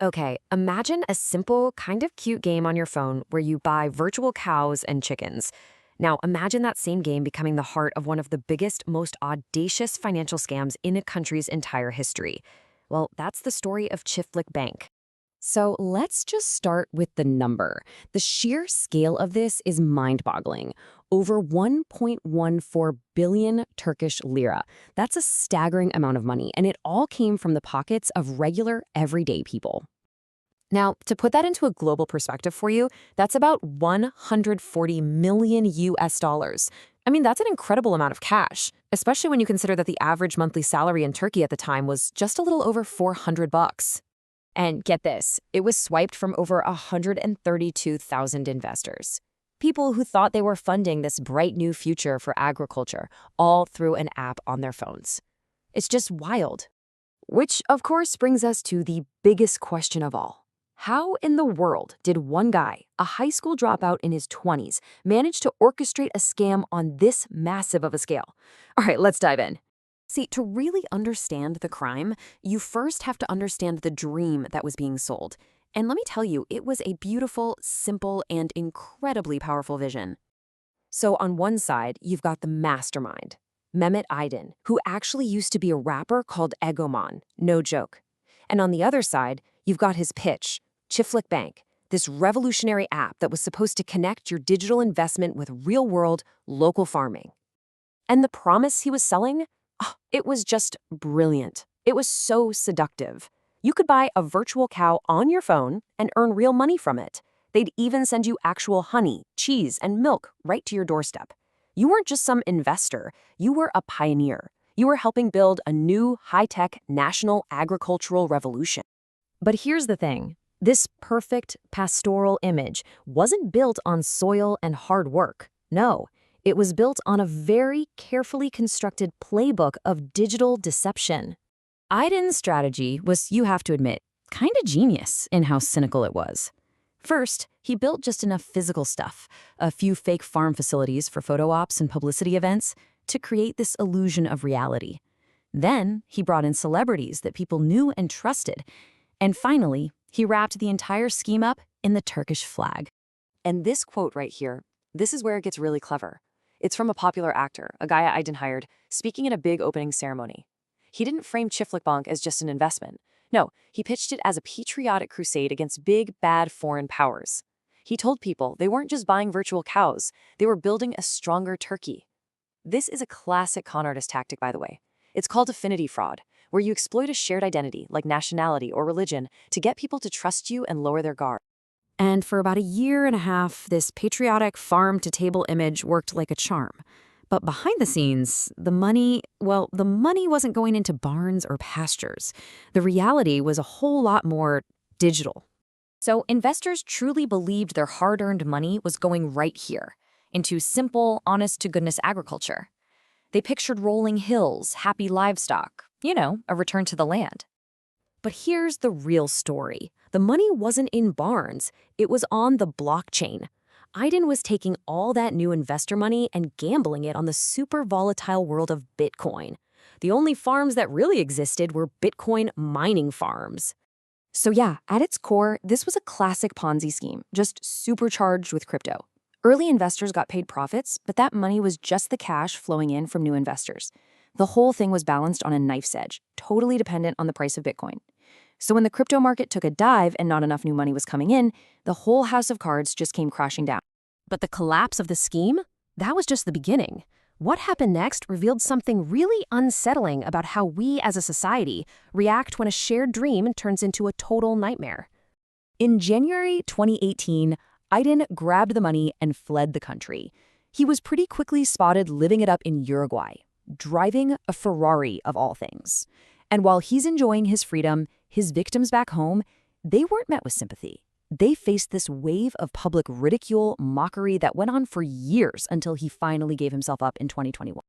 Okay, imagine a simple, kind of cute game on your phone where you buy virtual cows and chickens. Now, imagine that same game becoming the heart of one of the biggest, most audacious financial scams in a country's entire history. Well, that's the story of Çiftlik Bank. So let's just start with the number. The sheer scale of this is mind-boggling. Over 1.14 billion Turkish lira. That's a staggering amount of money, and it all came from the pockets of regular, everyday people. Now, to put that into a global perspective for you, that's about 140 million US dollars. I mean, that's an incredible amount of cash, especially when you consider that the average monthly salary in Turkey at the time was just a little over 400 bucks. And get this, it was swiped from over 132,000 investors. People who thought they were funding this bright new future for agriculture, all through an app on their phones. It's just wild. Which, of course, brings us to the biggest question of all. How in the world did one guy, a high school dropout in his 20s, manage to orchestrate a scam on this massive of a scale? All right, let's dive in. See, to really understand the crime, you first have to understand the dream that was being sold. And let me tell you, it was a beautiful, simple, and incredibly powerful vision. So on one side, you've got the mastermind, Mehmet Aydin, who actually used to be a rapper called Egoman, no joke. And on the other side, you've got his pitch, Çiftlik Bank, this revolutionary app that was supposed to connect your digital investment with real-world, local farming. And the promise he was selling? Oh, it was just brilliant. It was so seductive. You could buy a virtual cow on your phone and earn real money from it. They'd even send you actual honey, cheese, and milk right to your doorstep. You weren't just some investor, you were a pioneer. You were helping build a new, high-tech national agricultural revolution. But here's the thing. This perfect pastoral image wasn't built on soil and hard work. No, it was built on a very carefully constructed playbook of digital deception. Aydin's strategy was, you have to admit, kind of genius in how cynical it was. First, he built just enough physical stuff, a few fake farm facilities for photo ops and publicity events, to create this illusion of reality. Then, he brought in celebrities that people knew and trusted. And finally, he wrapped the entire scheme up in the Turkish flag. And this quote right here, this is where it gets really clever. It's from a popular actor, a guy Aydin hired, speaking at a big opening ceremony. He didn't frame Çiftlik Bank as just an investment. No, he pitched it as a patriotic crusade against big, bad foreign powers. He told people they weren't just buying virtual cows, they were building a stronger Turkey. This is a classic con artist tactic, by the way. It's called affinity fraud, where you exploit a shared identity, like nationality or religion, to get people to trust you and lower their guard. And for about a year and a half, this patriotic farm-to-table image worked like a charm. But behind the scenes, the money wasn't going into barns or pastures. The reality was a whole lot more digital. So investors truly believed their hard-earned money was going right here, into simple, honest-to-goodness agriculture. They pictured rolling hills, happy livestock, a return to the land. But here's the real story. The money wasn't in barns, it was on the blockchain. Aydin was taking all that new investor money and gambling it on the super volatile world of Bitcoin. The only farms that really existed were Bitcoin mining farms. So yeah, at its core, this was a classic Ponzi scheme, just supercharged with crypto. Early investors got paid profits, but that money was just the cash flowing in from new investors. The whole thing was balanced on a knife's edge, totally dependent on the price of Bitcoin. So when the crypto market took a dive and not enough new money was coming in, the whole house of cards just came crashing down. But the collapse of the scheme? That was just the beginning. What happened next revealed something really unsettling about how we as a society react when a shared dream turns into a total nightmare. In January 2018, Aydin grabbed the money and fled the country. He was pretty quickly spotted living it up in Uruguay, driving a Ferrari of all things. And while he's enjoying his freedom, his victims back home, they weren't met with sympathy. They faced this wave of public ridicule, mockery that went on for years until he finally gave himself up in 2021.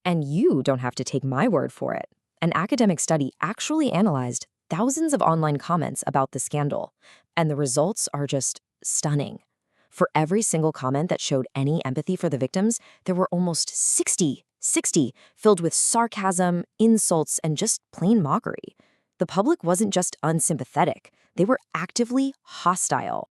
And you don't have to take my word for it. An academic study actually analyzed thousands of online comments about the scandal, and the results are just stunning. For every single comment that showed any empathy for the victims, there were almost 60 filled with sarcasm, insults, and just plain mockery. The public wasn't just unsympathetic. They were actively hostile.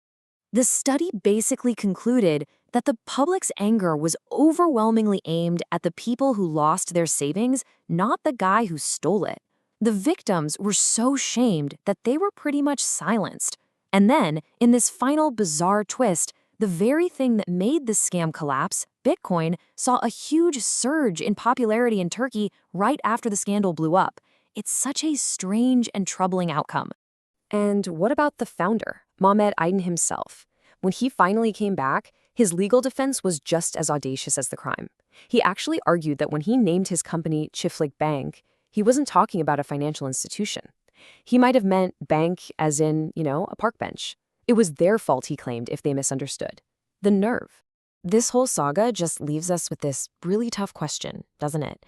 The study basically concluded that the public's anger was overwhelmingly aimed at the people who lost their savings, not the guy who stole it. The victims were so shamed that they were pretty much silenced. And then, in this final bizarre twist, the very thing that made this scam collapse, Bitcoin, saw a huge surge in popularity in Turkey right after the scandal blew up. It's such a strange and troubling outcome. And what about the founder, Mehmet Aydin himself? When he finally came back, his legal defense was just as audacious as the crime. He actually argued that when he named his company Çiftlik Bank, he wasn't talking about a financial institution. He might have meant bank as in, a park bench. It was their fault, he claimed, if they misunderstood. The nerve. This whole saga just leaves us with this really tough question, doesn't it?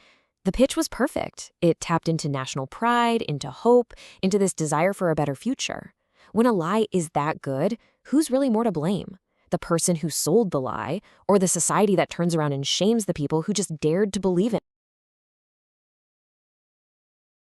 The pitch was perfect. It tapped into national pride, into hope, into this desire for a better future. When a lie is that good, who's really more to blame? The person who sold the lie, or the society that turns around and shames the people who just dared to believe it?